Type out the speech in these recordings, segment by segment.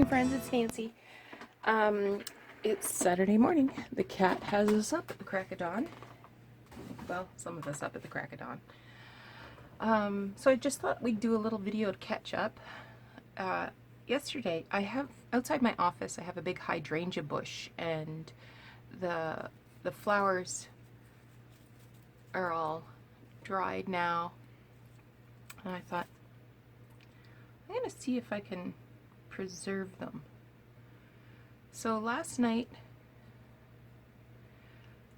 morning, friends. It's Nancy. It's Saturday morning. The cat has us up at the crack of dawn. Well, some of us up at the crack of dawn. So I just thought we'd do a little video to catch up. Yesterday, I have outside my office. I have a big hydrangea bush, and the flowers are all dried now. And I thought, I'm gonna see if I can preserve them. So last night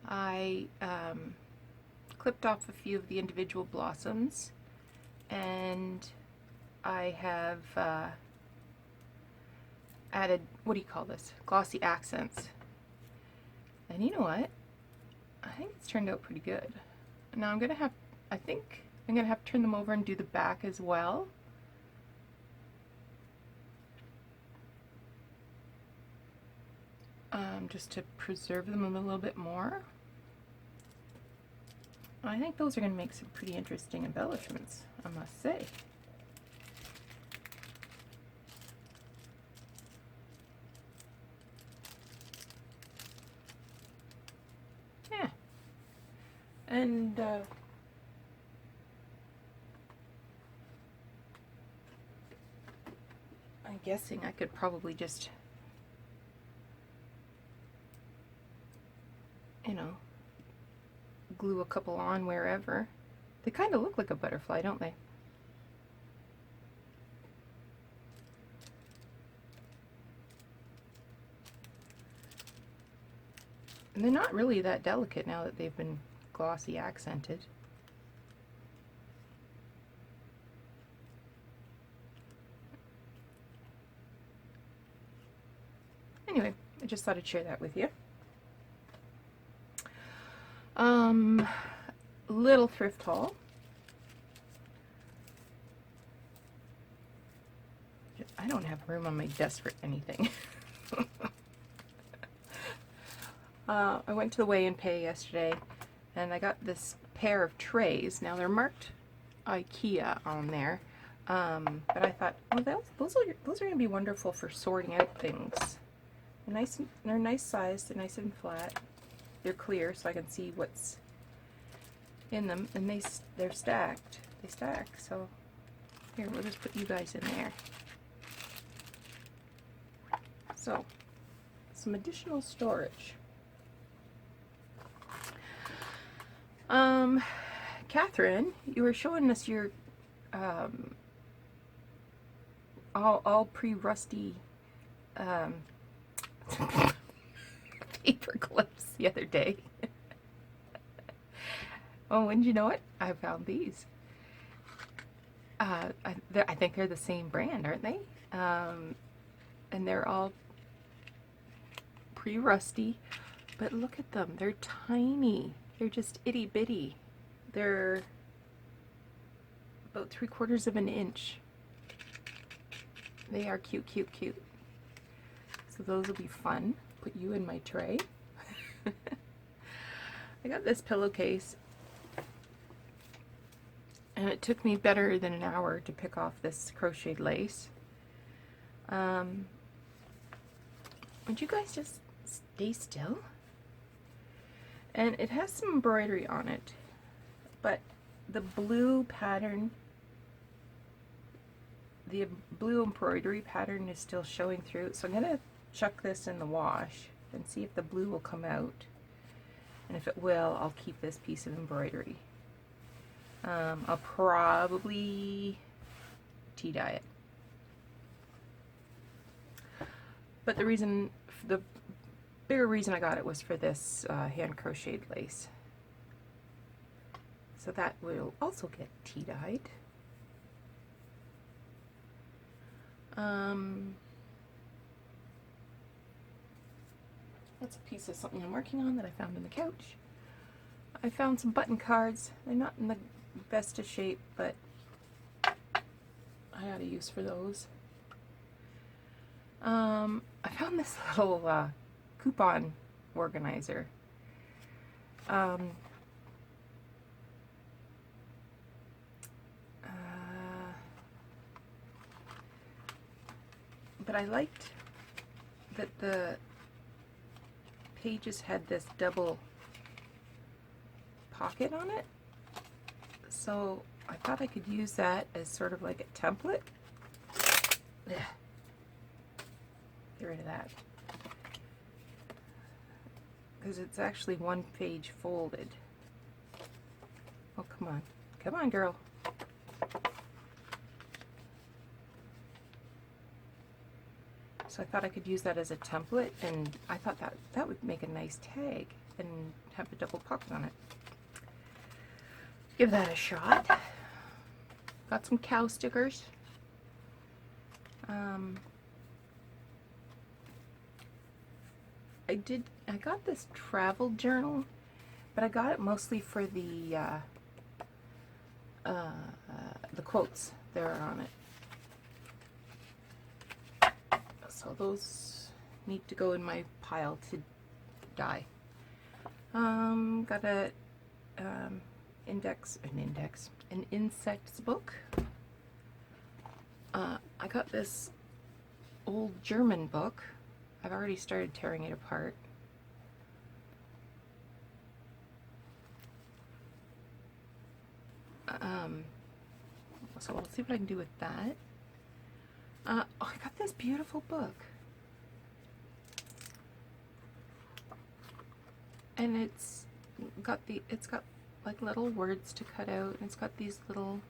I clipped off a few of the individual blossoms, and I have added, what do you call this? Glossy accents. And you know what? I think it's turned out pretty good. Now I think I'm gonna have to turn them over and do the back as well. Just to preserve them a little bit more. I think those are going to make some pretty interesting embellishments, I must say. Yeah. And I'm guessing I could probably just, you know, glue a couple on wherever. They kind of look like a butterfly, don't they? And they're not really that delicate now that they've been glossy accented. Anyway, I just thought I'd share that with you. Little thrift haul. I don't have room on my desk for anything. I went to the weigh and pay yesterday, and I got this pair of trays. Now they're marked IKEA on there, but I thought, well, those are going to be wonderful for sorting out things. They're nice sized. They're nice and flat. They're clear, so I can see what's in them, and they're stacked. They stack. So here, we'll just put you guys in there. So some additional storage. Catherine, you were showing us your all pre-rusty paper clips the other day. Oh, and you know what? I found these. I think they're the same brand, aren't they? And they're all pre-rusty, but look at them. They're tiny. They're just itty bitty. They're about 3/4 of an inch. They are cute, cute, cute. So those will be fun. Put you in my tray. I got this pillowcase, and it took me better than an hour to pick off this crocheted lace. Would you guys just stay still? And it has some embroidery on it, but the blue pattern, the blue embroidery pattern is still showing through. So I'm gonna chuck this in the wash and see if the blue will come out. And if it will, I'll keep this piece of embroidery. I'll probably tea dye it. But the bigger reason I got it was for this hand crocheted lace. So that will also get tea dyed. That's a piece of something I'm working on that I found in the couch. I found some button cards. They're not in the best of shape, but I had a use for those. I found this little coupon organizer. but I liked that the pages had this double pocket on it, so I thought I could use that as sort of like a template. Ugh. Get rid of that, because it's actually one page folded. Oh, come on. Come on, girl. So I thought I could use that as a template, and I thought that would make a nice tag and have a double pocket on it. Give that a shot. Got some cow stickers. I got this travel journal, but I got it mostly for the quotes that are on it. So those need to go in my pile to die. Got a an insects book. I got this old German book. I've already started tearing it apart. So we'll see what I can do with that. Oh, I got this beautiful book. And it's got like little words to cut out, and it's got these little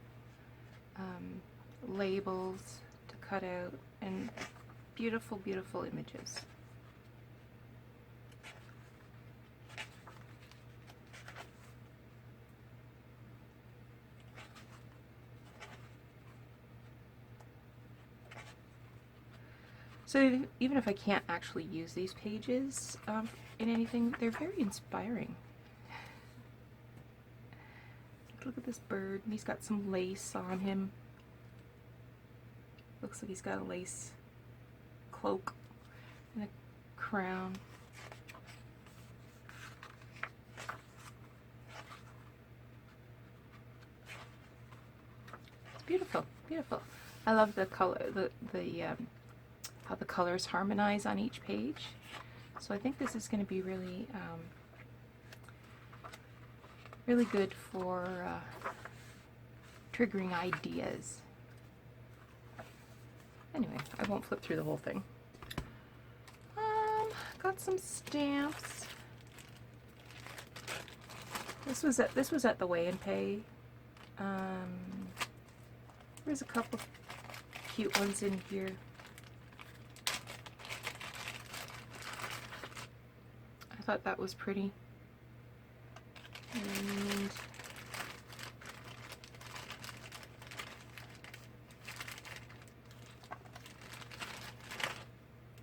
labels to cut out, and beautiful, beautiful images. So even if I can't actually use these pages in anything, they're very inspiring. Look at this bird, and he's got some lace on him. Looks like he's got a lace cloak and a crown. It's beautiful, beautiful. I love the color, how the colors harmonize on each page. So I think this is going to be really, really good for triggering ideas. Anyway, I won't flip through the whole thing. Got some stamps. This was at the Weigh and Pay. There's a couple cute ones in here. I thought that was pretty. And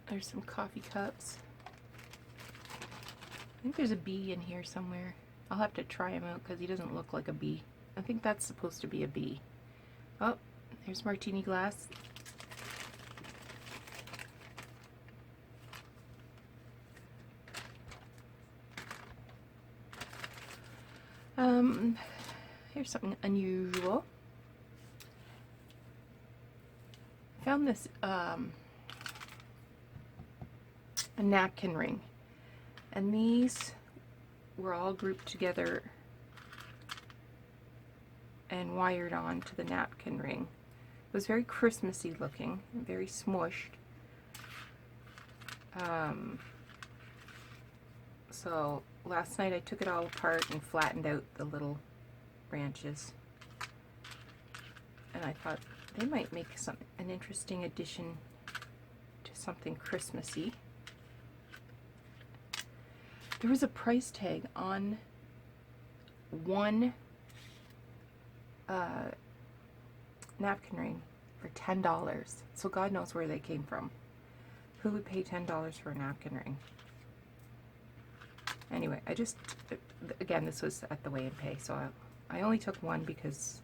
there's some coffee cups. I think there's a bee in here somewhere. I'll have to try him out because he doesn't look like a bee. I think that's supposed to be a bee. Oh, there's martini glass. Here's something unusual. Found this a napkin ring, and these were all grouped together and wired on to the napkin ring. It was very Christmassy looking, very smushed. So last night I took it all apart and flattened out the little branches, and I thought they might make an interesting addition to something Christmassy. There was a price tag on one napkin ring for $10, so God knows where they came from. Who would pay $10 for a napkin ring? Anyway, again, this was at the Weigh and Pay, so I only took one because,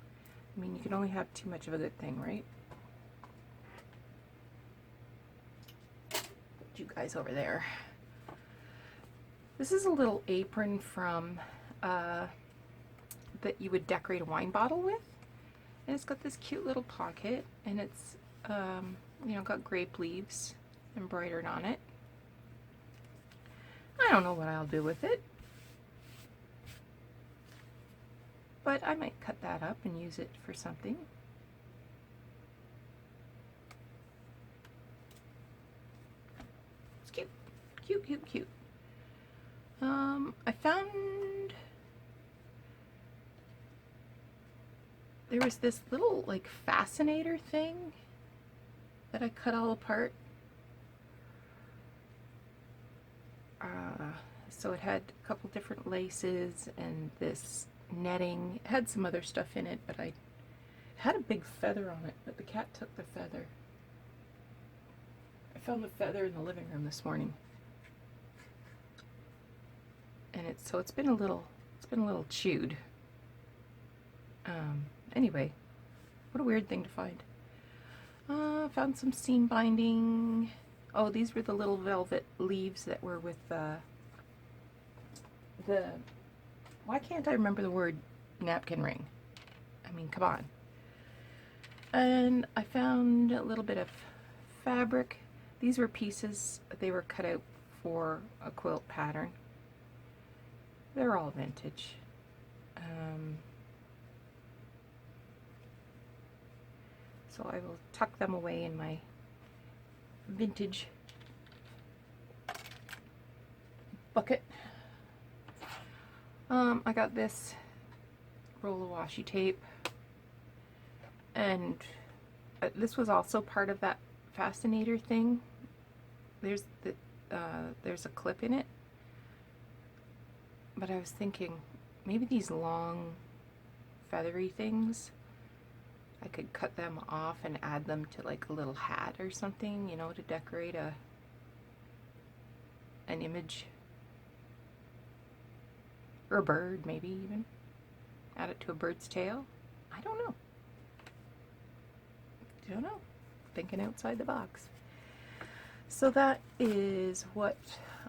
I mean, you can only have too much of a good thing, right? You guys over there. This is a little apron from that you would decorate a wine bottle with, and it's got this cute little pocket, and it's you know, got grape leaves embroidered on it. I don't know what I'll do with it, but I might cut that up and use it for something. It's cute, cute, cute, cute. I found there was this little like fascinator thing that I cut all apart. So it had a couple different laces and this netting. It had some other stuff in it, but I had a big feather on it, but the cat took the feather. I found the feather in the living room this morning. And it's been a little chewed. Anyway, what a weird thing to find. Found some seam binding. Oh, these were the little velvet leaves that were with why can't I remember the word napkin ring? I mean, come on. And I found a little bit of fabric. These were pieces, they were cut out for a quilt pattern. They're all vintage. So I will tuck them away in my vintage bucket. I got this roll of washi tape, and this was also part of that fascinator thing. There's a clip in it, but I was thinking maybe these long feathery things, I could cut them off and add them to like a little hat or something, you know, to decorate an image. Or a bird, maybe even. Add it to a bird's tail. I don't know. Don't know. Thinking outside the box. So that is what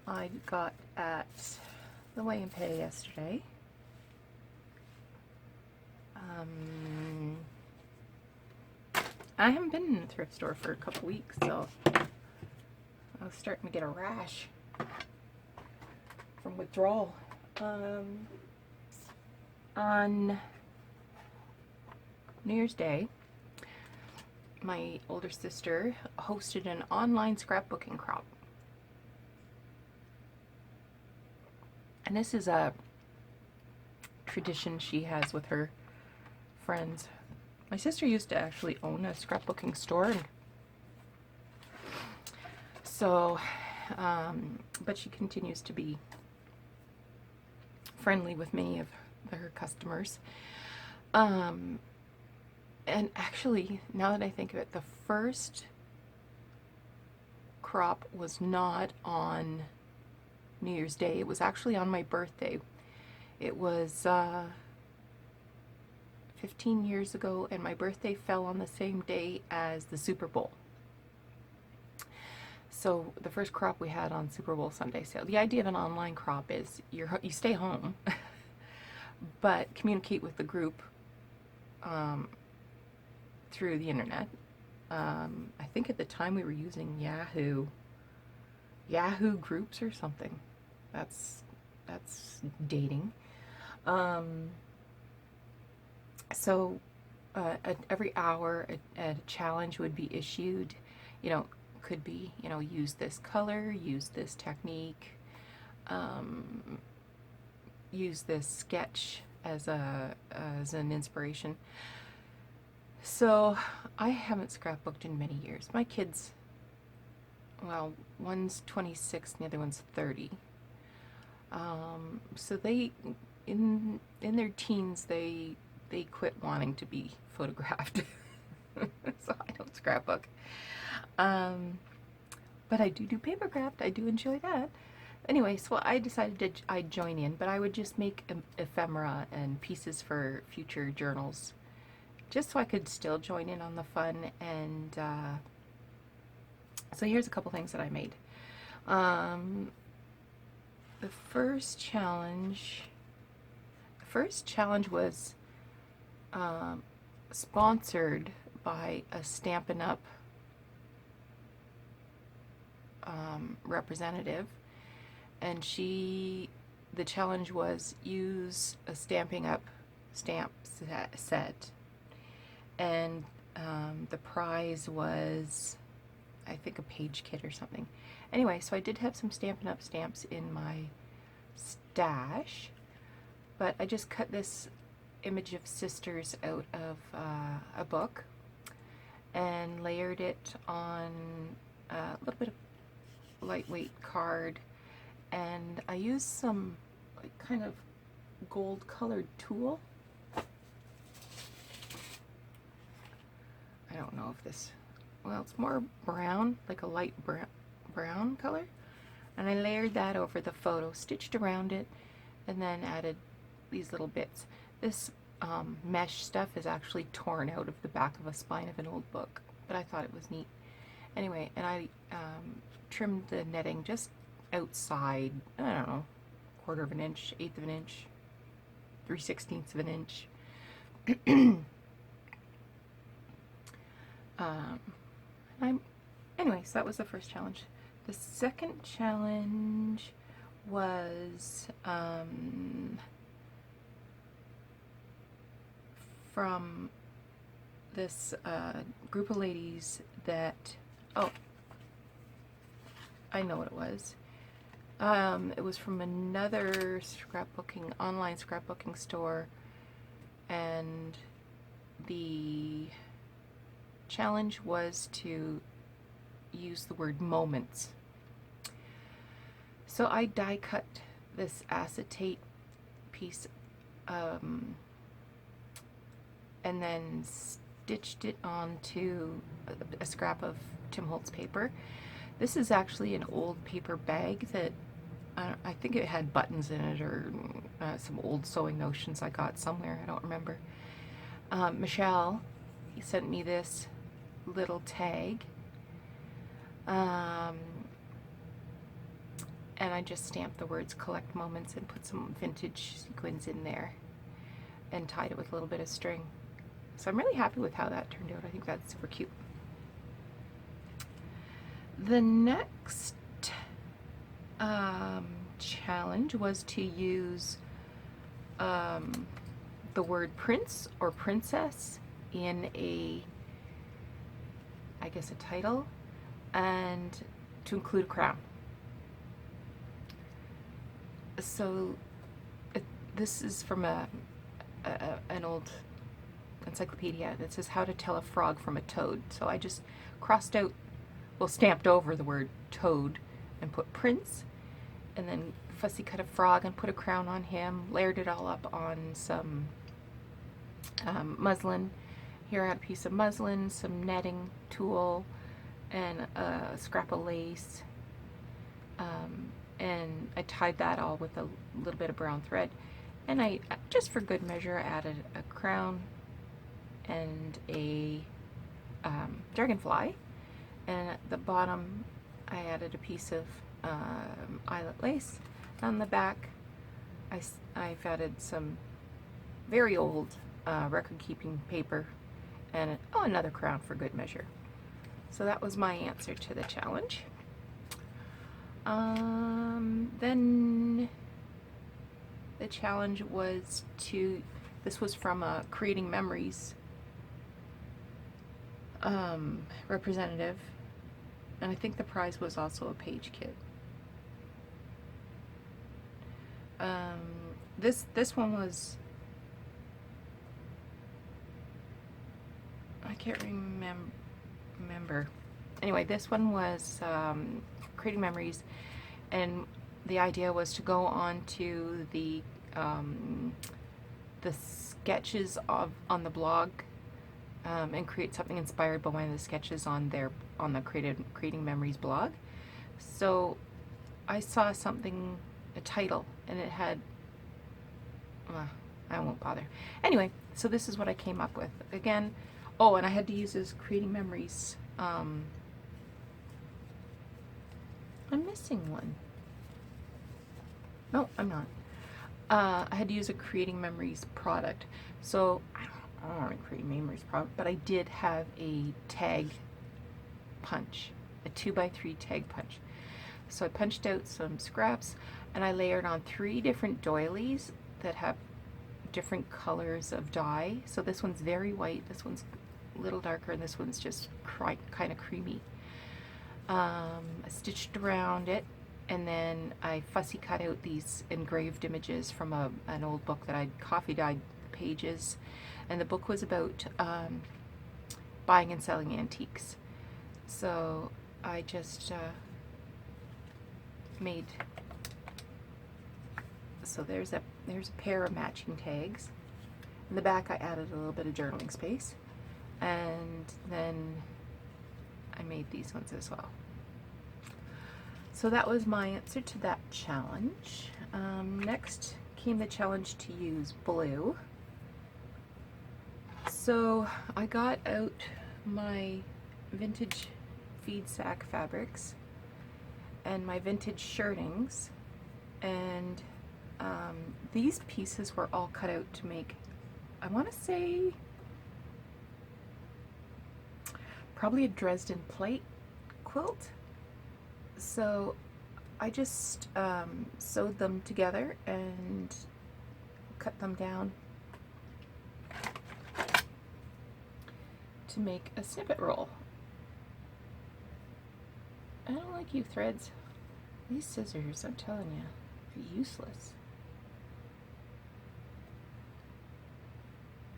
I got at the Weigh and Pay yesterday. I haven't been in the thrift store for a couple weeks, so I was starting to get a rash from withdrawal. On New Year's Day, my older sister hosted an online scrapbooking crop. And this is a tradition she has with her friends. My sister used to actually own a scrapbooking store, and so, but she continues to be friendly with many of her customers. And actually, now that I think of it, the first crop was not on New Year's Day. It was actually on my birthday. It was 15 years ago, and my birthday fell on the same day as the Super Bowl. So the first crop we had on Super Bowl Sunday sale. The idea of an online crop is you stay home, but communicate with the group through the internet. I think at the time we were using Yahoo groups or something. That's dating. So at every hour a challenge would be issued. You know, could be, you know, use this color, use this technique, use this sketch as an inspiration. So I haven't scrapbooked in many years. My kids, well, one's 26 and the other one's 30. So they, in their teens, they quit wanting to be photographed. So I don't scrapbook. But I do paper craft. I do enjoy that. Anyway, so I decided I'd join in, but I would just make ephemera and pieces for future journals, just so I could still join in on the fun. And so here's a couple things that I made. The first challenge was sponsored by a Stampin' Up! representative, and the challenge was use a Stamping Up stamp set, and the prize was, I think, a page kit or something. Anyway, so I did have some Stampin' Up stamps in my stash, but I just cut this image of sisters out of a book and layered it on a little bit of lightweight card, and I used some like kind of gold colored tulle. I don't know if this, well, it's more brown, like a light brown color, and I layered that over the photo, stitched around it, and then added these little bits. This mesh stuff is actually torn out of the back of a spine of an old book, but I thought it was neat. Anyway, and I trimmed the netting just outside, I don't know, 1/4 of an inch, 1/8 of an inch, 3/16 of an inch. Anyway, so that was the first challenge. The second challenge was from this group of ladies that, oh, I know what it was. It was from another online scrapbooking store, and the challenge was to use the word moments. So I die cut this acetate piece and then stitched it onto a scrap of Tim Holtz paper. This is actually an old paper bag that I think it had buttons in it, or some old sewing notions I got somewhere, I don't remember. Michelle, he sent me this little tag, and I just stamped the words "Collect Moments" and put some vintage sequins in there and tied it with a little bit of string. So I'm really happy with how that turned out. I think that's super cute. The next challenge was to use the word prince or princess in I guess a title, and to include a crown. So this is from an old encyclopedia that says how to tell a frog from a toad. So I just crossed out, well, stamped over the word toad and put prince, and then fussy cut a frog and put a crown on him, layered it all up on some muslin. Here I had a piece of muslin, some netting tulle, and a scrap of lace, and I tied that all with a little bit of brown thread, and I, just for good measure, added a crown and a dragonfly, and at the bottom I added a piece of eyelet lace. On the back I've added some very old record-keeping paper and another crown for good measure. So that was my answer to the challenge. Then the challenge was this was from a Creating Memories representative, and I think the prize was also a page kit. This one was, I can't remember. Anyway, this one was Creating Memories, and the idea was to go on to the sketches on the blog and create something inspired by one of the sketches on the Creating Memories blog. So I saw something, a title, and it had, I won't bother. Anyway, so this is what I came up with. Again, oh, and I had to use this Creating Memories. I'm missing one. No, I'm not. I had to use a Creating Memories product. So I don't want a Creating Memories product, but I did have a tag punch, a 2x3 tag punch. So I punched out some scraps and I layered on 3 different doilies that have different colors of dye. So this one's very white, this one's a little darker, and this one's just kind of creamy. I stitched around it, and then I fussy cut out these engraved images from an old book that I'd coffee dyed the pages, and the book was about buying and selling antiques. So I just made, so there's a pair of matching tags. In the back I added a little bit of journaling space, and then I made these ones as well. So that was my answer to that challenge. Next came the challenge to use blue. So I got out my vintage feed sack fabrics and my vintage shirtings, and these pieces were all cut out to make, I want to say, probably a Dresden plate quilt. So I just sewed them together and cut them down to make a snippet roll. I don't like you threads. These scissors, I'm telling you, are useless.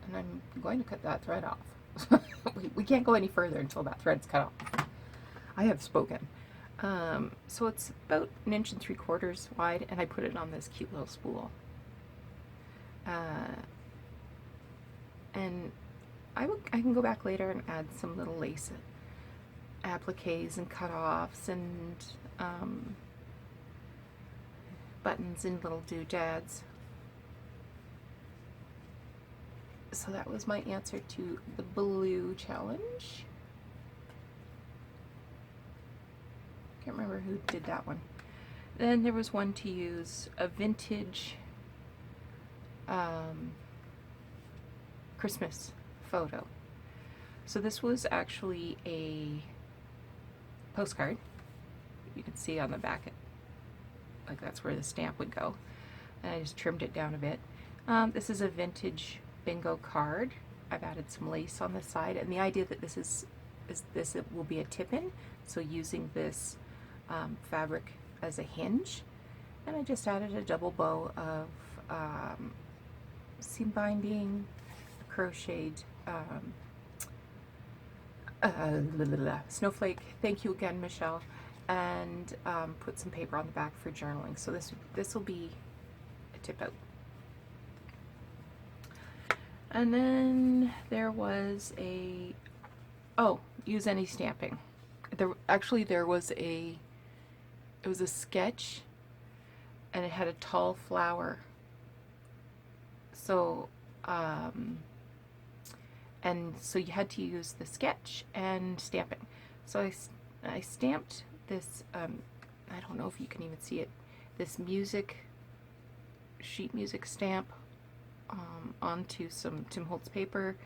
And I'm going to cut that thread off. we can't go any further until that thread's cut off. I have spoken. So it's about 1 3/4 inches wide, and I put it on this cute little spool. And I can go back later and add some little lace appliques and cut-offs and buttons and little doodads. So that was my answer to the blue challenge. Can't remember who did that one. Then there was one to use a vintage Christmas photo. So this was actually a postcard. You can see on the back, like that's where the stamp would go. And I just trimmed it down a bit. This is a vintage bingo card. I've added some lace on the side, and the idea that it will be a tip-in, so using this fabric as a hinge, and I just added a double bow of seam binding, crocheted snowflake. Thank you again, Michelle. And put some paper on the back for journaling. So this will be a tip out. And then there was use any stamping. There was a sketch, and it had a tall flower. So so you had to use the sketch and stamping. So I stamped this, I don't know if you can even see it, this sheet music stamp onto some Tim Holtz paper,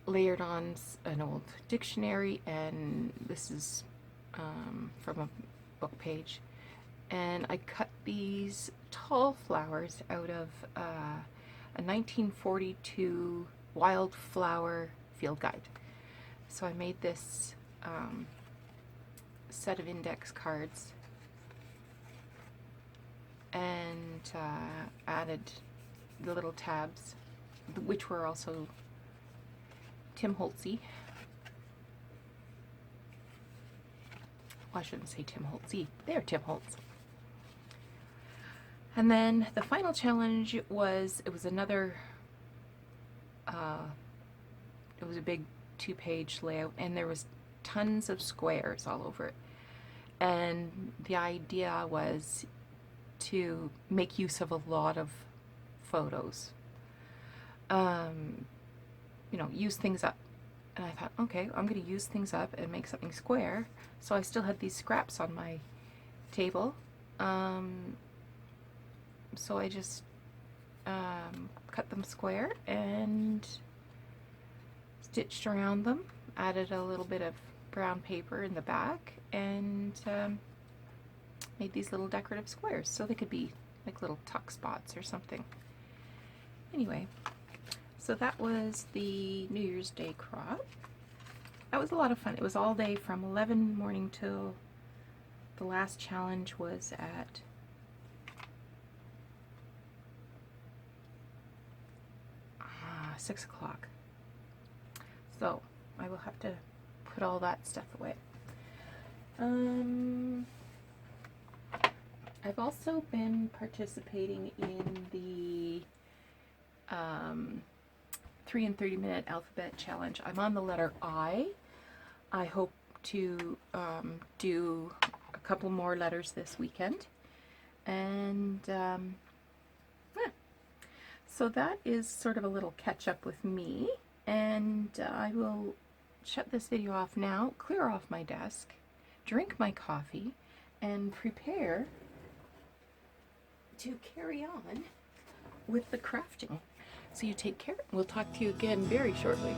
layered on an old dictionary, and this is from a book page. And I cut these tall flowers out of a 1942 wildflower field guide. So I made this set of index cards and added the little tabs, which were also Tim Holtzy. Well, I shouldn't say Tim Holtzy. They're Tim Holtz. And then the final challenge was, it was another, it was a big 2-page layout, and there was tons of squares all over it. And the idea was to make use of a lot of photos. Use things up. And I thought, okay, I'm going to use things up and make something square. So I still had these scraps on my table. So I just cut them square and stitched around them, added a little bit of brown paper in the back and made these little decorative squares so they could be like little tuck spots or something. Anyway, so that was the New Year's Day crop. That was a lot of fun. It was all day from 11 morning till the last challenge was at 6 o'clock. So I will have to put all that stuff away. I've also been participating in the 3 and 30-minute alphabet challenge. I'm on the letter I. I hope to do a couple more letters this weekend. And so that is sort of a little catch up with me. And I will shut this video off now, clear off my desk, drink my coffee, and prepare to carry on with the crafting. So you take care. We'll talk to you again very shortly.